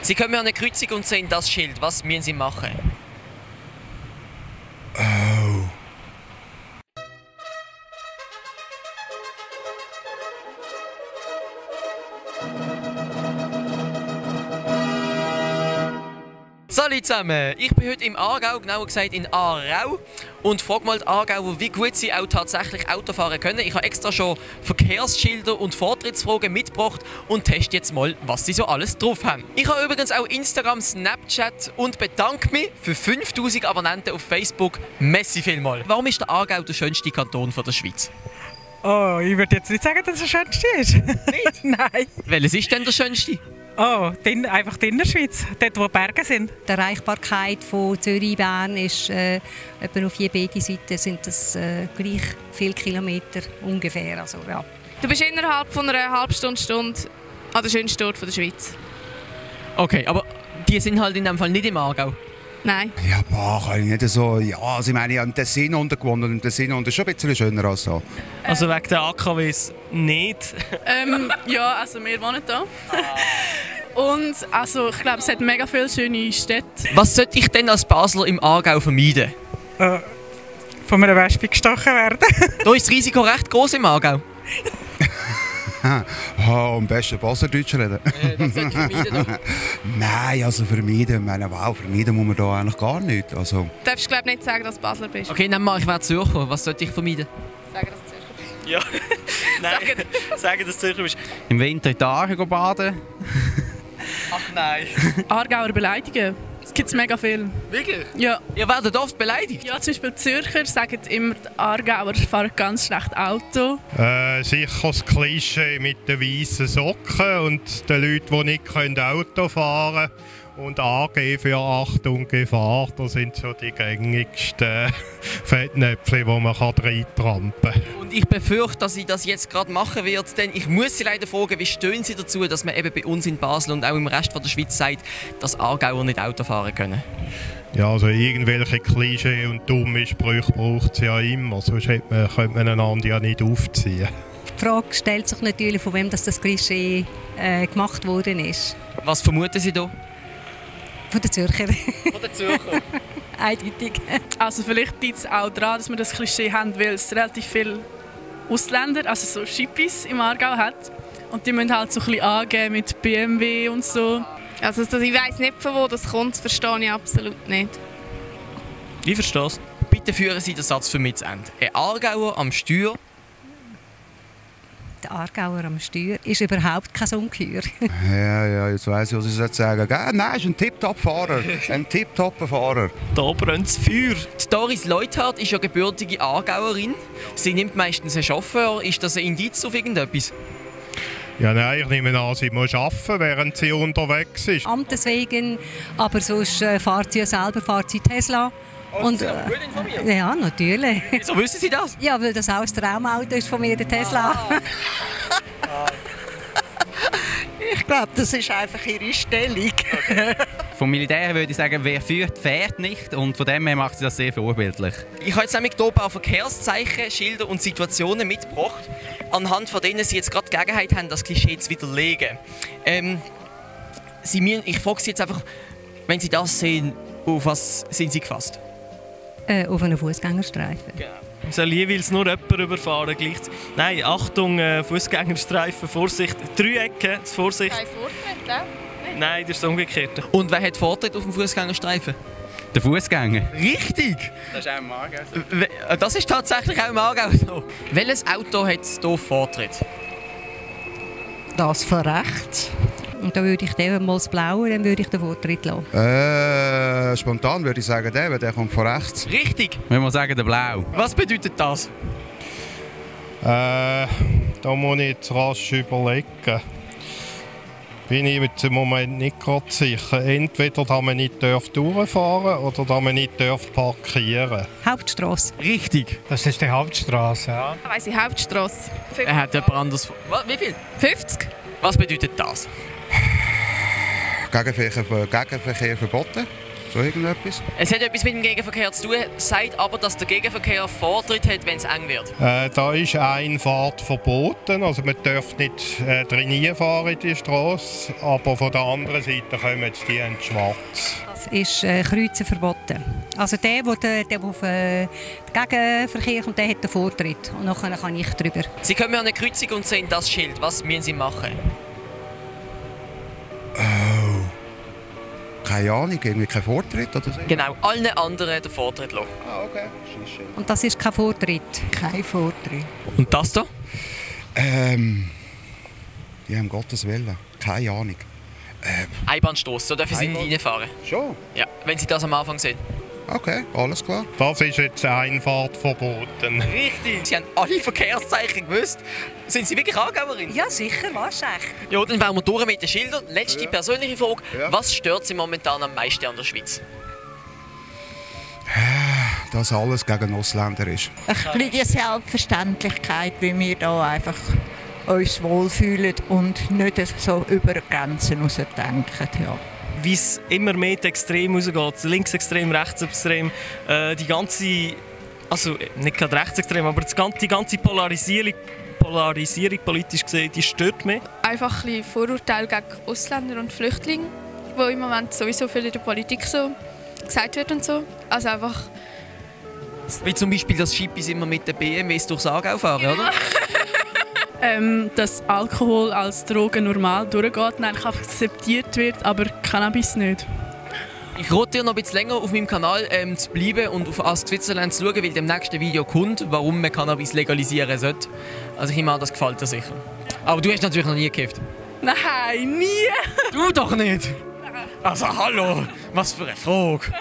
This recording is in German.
Sie kommen an eine Kreuzung und sehen das Schild. Was müssen Sie machen? Oh. Salut zusammen! Ich bin heute im Aargau, genauer gesagt in Aarau, und frage mal die Aargauer, wie gut sie auch tatsächlich Auto fahren können. Ich habe extra schon Verkehrsschilder und Vortrittsfragen mitgebracht und teste jetzt mal, was sie so alles drauf haben. Ich habe übrigens auch Instagram, Snapchat und bedanke mich für 5000 Abonnenten auf Facebook. Merci vielmals. Warum ist der Aargau der schönste Kanton der Schweiz? Oh, ich würde jetzt nicht sagen, dass es der schönste ist. Nicht? Nein. Welches ist denn der schönste? Oh, einfach die Innerschweiz, dort wo die Berge sind. Die Erreichbarkeit von Zürich-Bern ist etwa auf jede Seite sind das gleich viele Kilometer ungefähr. Also, ja. Du bist innerhalb von einer halben Stunde an der schönsten Ort der Schweiz. Okay, aber die sind halt in dem Fall nicht im Aargau. Nein. Ja, kann ich nicht so. Ja, also ich meine, ich habe im Tessin untergewohnt und im Tessin ist schon ein bisschen schöner als so. Also wegen der AKWs nicht? Ja, also wir wohnen da. Und also, ich glaube, es hat mega viele schöne Städte. Was sollte ich denn als Basler im Aargau vermeiden? Von einer Wespe gestochen werden. Da ist das Risiko recht groß im Aargau. Am besten Baseldeutsch reden. Das sollte ich vermeiden. Nein, also vermeiden. Ich meine, wow, vermeiden muss man da eigentlich gar nicht. Also. Du darfst glaube nicht sagen, dass du Basler bist. Okay, dann mal, ich wäre Zürcher. Was sollte ich vermeiden? Sagen, dass du Zürcher bist. Ja. Nein, sagen, dass du Zürcher bist. Im Winter in die Aare baden. Ach nein. Aargauer Beleidigungen. Es gibt mega viel. Wirklich? Ja. Ihr werdet oft beleidigt? Ja, zum Beispiel die Zürcher sagen immer, die Aargauer fahren ganz schlecht Auto. Sicher das Klischee mit den weißen Socken und den Leuten, die nicht Auto fahren können. Und AG für Achtung, Gefahr, das sind so die gängigsten Fettnäpfchen, die man reintrampen kann. Und ich befürchte, dass sie das jetzt gerade machen wird, denn ich muss Sie leider fragen, wie stehen Sie dazu, dass man eben bei uns in Basel und auch im Rest der Schweiz sagt, dass Aargauer nicht Auto fahren können? Ja, also irgendwelche Klischee und dumme Sprüche braucht es ja immer, sonst könnte man einander ja nicht aufziehen. Die Frage stellt sich natürlich, von wem das Klischee gemacht worden ist. Was vermuten Sie da? Von den Zürcher. Von den Zürcher? Eindeutig. Also vielleicht liegt es auch daran, dass wir das Klischee haben, weil es relativ viele Ausländer, also so Schippis im Aargau hat. Und die müssen halt so ein bisschen angeben mit BMW und so. Also ich weiss nicht, von wo das kommt, das verstehe ich absolut nicht. Ich verstehe es. Bitte führen Sie den Satz für mich zu Ende. Ein Aargauer am Steuer. Der Aargauer am Steuer ist überhaupt kein Ungeheuer. Ja, jetzt weiss ich, was ich sagen soll. Nein, ist ein Tip-Top-Fahrer. Ein Tip-Top-Fahrer. Da brennt das Feuer. Die Doris Leuthard ist ja gebürtige Aargauerin. Sie nimmt meistens einen Chauffeur. Ist das ein Indiz auf irgendetwas? Ja, nein, ich nehme an, sie muss arbeiten, während sie unterwegs ist. Amtes wegen, aber sonst fährt sie ja selber, fährt sie Tesla. Und, gut informiert. Ja, natürlich. Wieso wissen Sie das? Ja, weil das auch das Traumauto ist von mir, der Tesla. Ich glaube, das ist einfach ihre Stellung. Okay. Vom Militär würde ich sagen, wer führt, fährt nicht. Und von dem her macht sie das sehr vorbildlich. Ich habe jetzt nämlich hier ein paar Verkehrszeichen, Schilder und Situationen mitgebracht, anhand von denen Sie jetzt gerade die Gelegenheit haben, das Klischee zu widerlegen. Ich frage Sie jetzt einfach, wenn Sie das sehen, auf was sind Sie gefasst? Auf einen Fußgängerstreifen. Genau. Soll jeweils nur jemand überfahren? Nein, Achtung, Fußgängerstreifen, Vorsicht. Dreiecken, Vorsicht. Kein Vortritt, ja? Nein, das ist das Umgekehrte. Und wer hat Vortritt auf dem Fußgängerstreifen? Der Fußgänger. Richtig! Das ist auch im Aargau so. Das ist tatsächlich auch im Aargau so. Welches Auto hat hier Vortritt? Das von rechts. Und da würde ich den mal das Blaue, dann würde ich den Vortritt lassen. Spontan würde ich sagen, der kommt von rechts. Richtig! Wenn wir sagen, der Blau. Was bedeutet das? Da muss ich jetzt rasch überlegen. Bin ich jetzt im Moment nicht gerade sicher. Entweder, dass man nicht durchfahren oder dass man nicht parkieren. Hauptstrasse. Richtig! Das ist die Hauptstrasse, ja. Ich weiss, Hauptstrasse. Er hat jemand anderes. Wie viel? 50? Was bedeutet das? Gegenverkehr verboten. So irgendetwas. Es hat etwas mit dem Gegenverkehr zu tun, sagt aber, dass der Gegenverkehr Vortritt hat, wenn es eng wird. Da ist Einfahrt verboten, also man darf nicht reinfahren in die Straße, aber von der anderen Seite kommen die in schwarz. Das ist Kreuzen verboten. Also der auf den Gegenverkehr kommt, der hat den Vortritt. Und nachher kann ich drüber. Sie kommen an eine Kreuzung und sehen das Schild. Was müssen Sie machen? Keine Ahnung, irgendwie kein Vortritt oder so? Genau, allen anderen den Vortritt lassen. Ah, okay. Und das ist kein Vortritt. Kein Vortritt. Und das da? Ja, um Gottes Willen. Keine Ahnung. Einbahnstrasse, so dürfen Sie nicht reinfahren. Schon? Ja, wenn Sie das am Anfang sehen. Okay, alles klar. Das ist jetzt Einfahrt verboten. Richtig. Sie haben alle Verkehrszeichen gewusst. Sind Sie wirklich Aargauerin? Ja, sicher, was echt. Ja, dann wären wir durch mit den Schildern. Letzte persönliche Frage. Ja. Was stört Sie momentan am meisten an der Schweiz? Dass alles gegen Ausländer ist. Ein bisschen die Selbstverständlichkeit, wie wir da einfach uns wohlfühlen und nicht so über Grenzen hinaus denken. Ja. Wie es immer mehr die Extrem rausgeht, linksextrem, rechtsextrem, die ganze, also nicht gerade rechtsextrem, aber die ganze Polarisierung politisch gesehen, die stört mich. Einfach ein bisschen Vorurteile gegen Ausländer und Flüchtlinge, wo im Moment sowieso viel in der Politik so gesagt wird und so. Also einfach... Wie zum Beispiel, dass Schippis immer mit den BMWs durchs Aargau fahren, oder? Dass Alkohol als Droge normal durchgeht und eigentlich akzeptiert wird, aber Cannabis nicht. Ich rate dir noch ein bisschen länger auf meinem Kanal zu bleiben und auf Ask Switzerland zu schauen, weil dem nächsten Video kommt, warum man Cannabis legalisieren sollte. Also ich meine, das gefällt dir sicher. Aber du hast natürlich noch nie gekifft. Nein, nie! Du doch nicht! Also hallo, was für eine Frage!